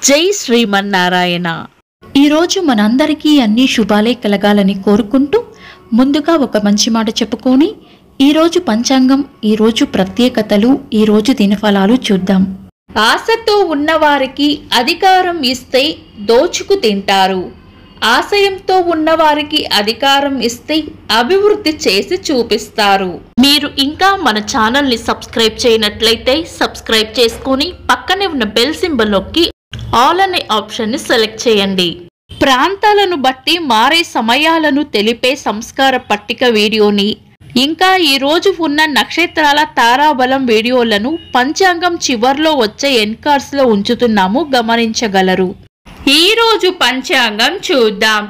జై శ్రీమన్నారాయణ. ఈరోజు మనందరికీ అన్ని శుభాలే కలగాలని కోరుకుంటూ ముందుగా ఒక మంచి మాట చెప్పుకొని ఈరోజు పంచాంగం, ఈరోజు ప్రత్యేకతలు, ఈరోజు దినఫలాలు చూద్దాం. ఆశతో ఉన్నవారికి అధికారం ఇస్తే దోచుకు తింటారు. ఆశయంతో ఉన్నవారికి అధికారం ఇస్తే అభివృద్ధి చేసి చూపిస్తారు. మీరు ఇంకా మన ఛానల్ని సబ్స్క్రైబ్ చేయనట్లయితే సబ్స్క్రైబ్ చేసుకొని పక్కనే ఉన్న బెల్ సింబల్ నొక్కి ఆల్ అనే ఆప్షన్ని సెలెక్ట్ చేయండి. ప్రాంతాలను బట్టి మారే సమయాలను తెలిపే సంస్కార పట్టిక వీడియోని, ఇంకా ఈరోజు ఉన్న నక్షత్రాల తారాబలం వీడియోలను పంచాంగం చివర్లో వచ్చే ఎన్కార్స్లో ఉంచుతున్నాము, గమనించగలరు. ఈరోజు పంచాంగం చూద్దాం.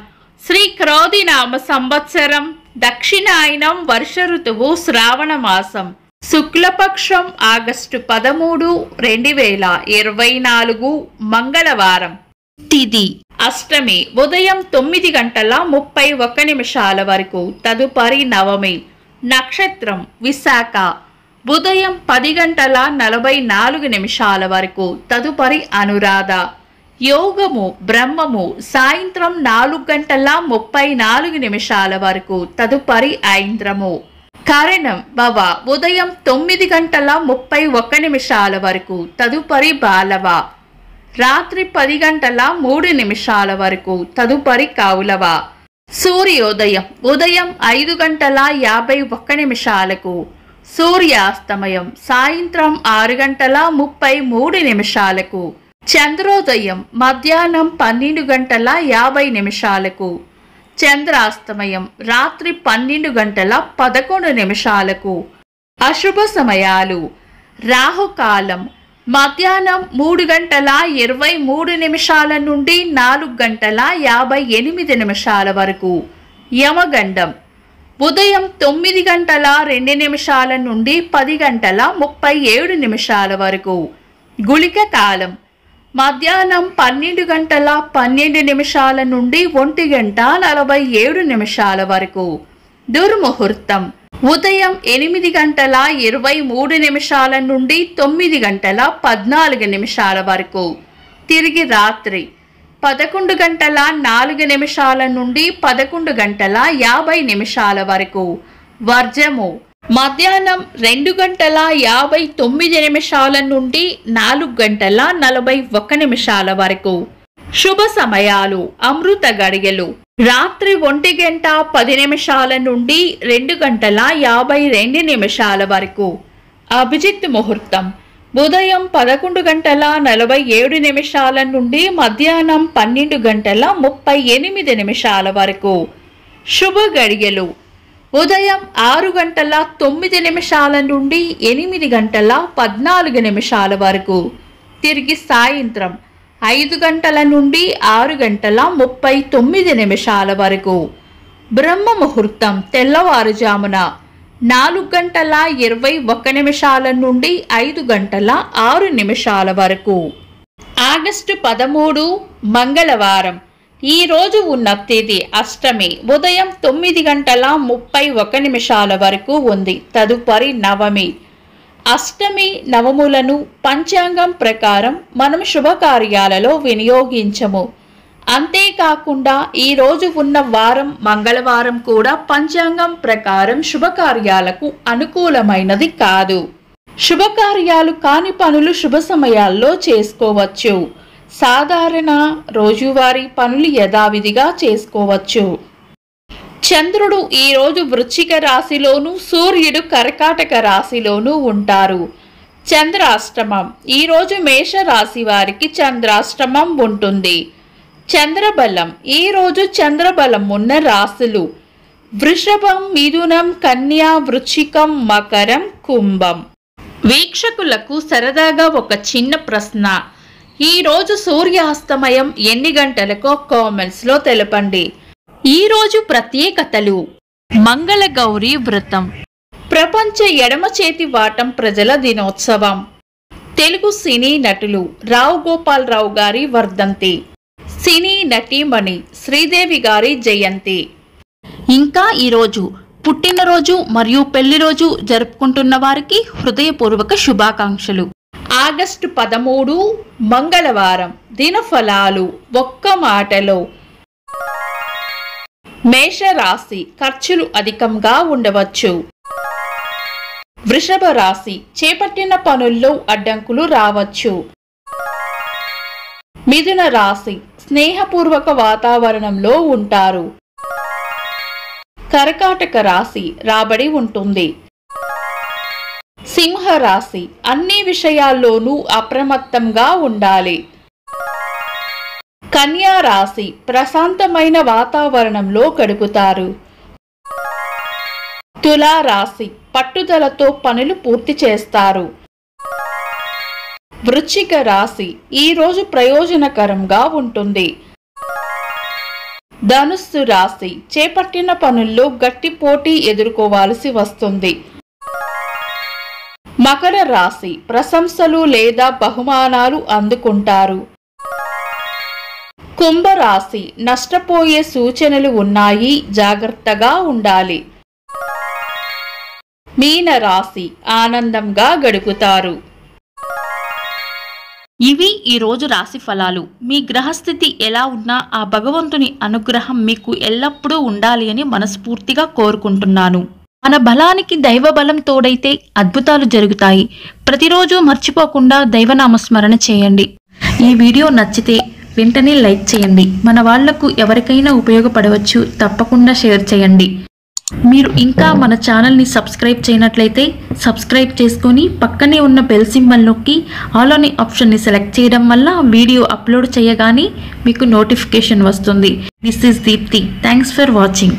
శ్రీ క్రోధినామ సంవత్సరం, దక్షిణాయనం, వర్ష ఋతువు, శ్రావణ మాసం, శుక్లపక్షం, ఆగస్టు 13, 2024, మంగళవారం. తిథి అష్టమి ఉదయం 9:31 వరకు, తదుపరి నవమి. నక్షత్రం విశాఖ ఉదయం 10:44 వరకు, తదుపరి అనురాధ. యోగము బ్రహ్మము సాయంత్రం 4:34 వరకు, తదుపరి ఐంద్రము. కరణం భవ ఉదయం 9:31 వరకు, తదుపరి బాలవ. రాత్రి 10:03 వరకు, తదుపరి కౌలవ. సూర్యోదయం ఉదయం 5:51, సూర్యాస్తమయం సాయంత్రం 6:33. చంద్రోదయం మధ్యాహ్నం 12:50, చంద్రాస్తమయం రాత్రి 12:11. అశుభ సమయాలు: రాహుకాలం మధ్యాహ్నం 3:23 నుండి 4:58 వరకు. యమగండం ఉదయం 9:02 నుండి 10:37 వరకు. గుళిక కాలం మధ్యాహ్నం 12:12 నుండి 1:47 వరకు. దుర్ముహూర్తం ఉదయం 8:23 నుండి 9:14 వరకు. తిరిగి రాత్రి 11:04 నుండి 11:50 వరకు. వర్జము మధ్యాహ్నం 2:59 నుండి 4:41 వరకు. శుభ సమయాలు: అమృత గడియలు రాత్రి 1:10 నుండి 2:52 వరకు. అభిజిత్ ముహూర్తం ఉదయం 11:47 నుండి మధ్యాహ్నం 12:38 వరకు. శుభ గడియలు ఉదయం 6:09 నుండి 8:14 వరకు. తిరిగి సాయంత్రం 5 గంటల నుండి 6:39 వరకు. బ్రహ్మ ముహూర్తం తెల్లవారుజామున 4:21 నుండి 5:06 వరకు. ఆగస్టు 13, మంగళవారం. ఈ రోజు ఉన్న తేదీ అష్టమి ఉదయం 9:31 వరకు ఉంది, తదుపరి నవమి. అష్టమి నవములను పంచాంగం ప్రకారం మనం శుభకార్యాలలో వినియోగించము. అంతేకాకుండా ఈ రోజు ఉన్న వారం మంగళవారం కూడా పంచాంగం ప్రకారం శుభకార్యాలకు అనుకూలమైనది కాదు. శుభకార్యాలు కాని పనులు శుభ సమయాల్లో చేసుకోవచ్చు. సాధారణ రోజువారీ పనులు యథావిధిగా చేసుకోవచ్చు. చంద్రుడు ఈరోజు వృశ్చిక రాశిలోను, సూర్యుడు కర్కాటక రాశిలోనూ ఉంటారు. చంద్రాష్టమం ఈరోజు మేష రాశి వారికి చంద్రాష్టమం ఉంటుంది. చంద్రబలం ఈరోజు చంద్రబలం ఉన్న రాశులు వృషభం, మిథునం, కన్యా, వృశ్చికం, మకరం, కుంభం. వీక్షకులకు సరదాగా ఒక చిన్న ప్రశ్న. ఈరోజు సూర్యాస్తమయం ఎన్ని గంటలకో కామెంట్స్లో తెలపండి. ఈరోజు ప్రత్యేకతలు: మంగళగౌరి వ్రతం, ప్రపంచ ఎడమ చేతి వాటం ప్రజల దినోత్సవం, తెలుగు సినీ నటులు రావు గోపాలరావు గారి వర్ధంతి, సినీ నటీమణి శ్రీదేవి గారి జయంతి. ఇంకా ఈరోజు పుట్టినరోజు మరియు పెళ్లి రోజు జరుపుకుంటున్న వారికి హృదయపూర్వక శుభాకాంక్షలు. ఆగస్టు 13 మంగళవారం. దినఫలాలు ఒక్క మాటలో. మేషరాశి ఖర్చులు అధికంగా ఉండవచ్చు. వృషభ రాశి చేపట్టిన పనుల్లో అడ్డంకులు రావచ్చు. మిథున రాశి స్నేహపూర్వక వాతావరణంలో ఉంటారు. కర్కాటక రాశి రాబడి ఉంటుంది. సింహ రాశి అన్ని విషయాల్లోనూ అప్రమత్తంగా ఉండాలి. కన్యా రాశి ప్రశాంతమైన వాతావరణంలో గడుపుతారు. తులా రాశి పట్టుదలతో పనులు పూర్తి చేస్తారు. వృశ్చిక రాశి ఈ రోజు ప్రయోజనకరంగా ఉంటుంది. ధనుస్సు రాశి చేపట్టిన పనుల్లో గట్టి పోటీ ఎదుర్కోవాల్సి వస్తుంది. మకర రాశి ప్రశంసలు లేదా బహుమానాలు అందుకుంటారు. కుంభరాశి నష్టపోయే సూచనలు ఉన్నాయి, జాగ్రత్తగా ఉండాలి. మీన రాశి ఆనందంగా గడుపుతారు. ఇవి ఈరోజు రాశి ఫలాలు. మీ గ్రహస్థితి ఎలా ఉన్నా ఆ భగవంతుని అనుగ్రహం మీకు ఎల్లప్పుడూ ఉండాలి అని మనస్ఫూర్తిగా కోరుకుంటున్నాను. మన బలానికి దైవ బలం తోడైతే అద్భుతాలు జరుగుతాయి. ప్రతిరోజు మర్చిపోకుండా దైవనామస్మరణ చేయండి. ఈ వీడియో నచ్చితే వెంటనే లైక్ చేయండి. మన వాళ్లకు ఎవరికైనా ఉపయోగపడవచ్చు. తప్పకుండా షేర్ చేయండి. మీరు ఇంకా మన ఛానల్ని సబ్స్క్రైబ్ చేయనట్లయితే సబ్స్క్రైబ్ చేసుకొని పక్కనే ఉన్న బెల్ సింబల్ నొక్కి ఆల్ అనే ఆప్షన్ని సెలెక్ట్ చేయడం వల్ల వీడియో అప్లోడ్ చేయగానే మీకు నోటిఫికేషన్ వస్తుంది. This is Deepti. Thanks for watching.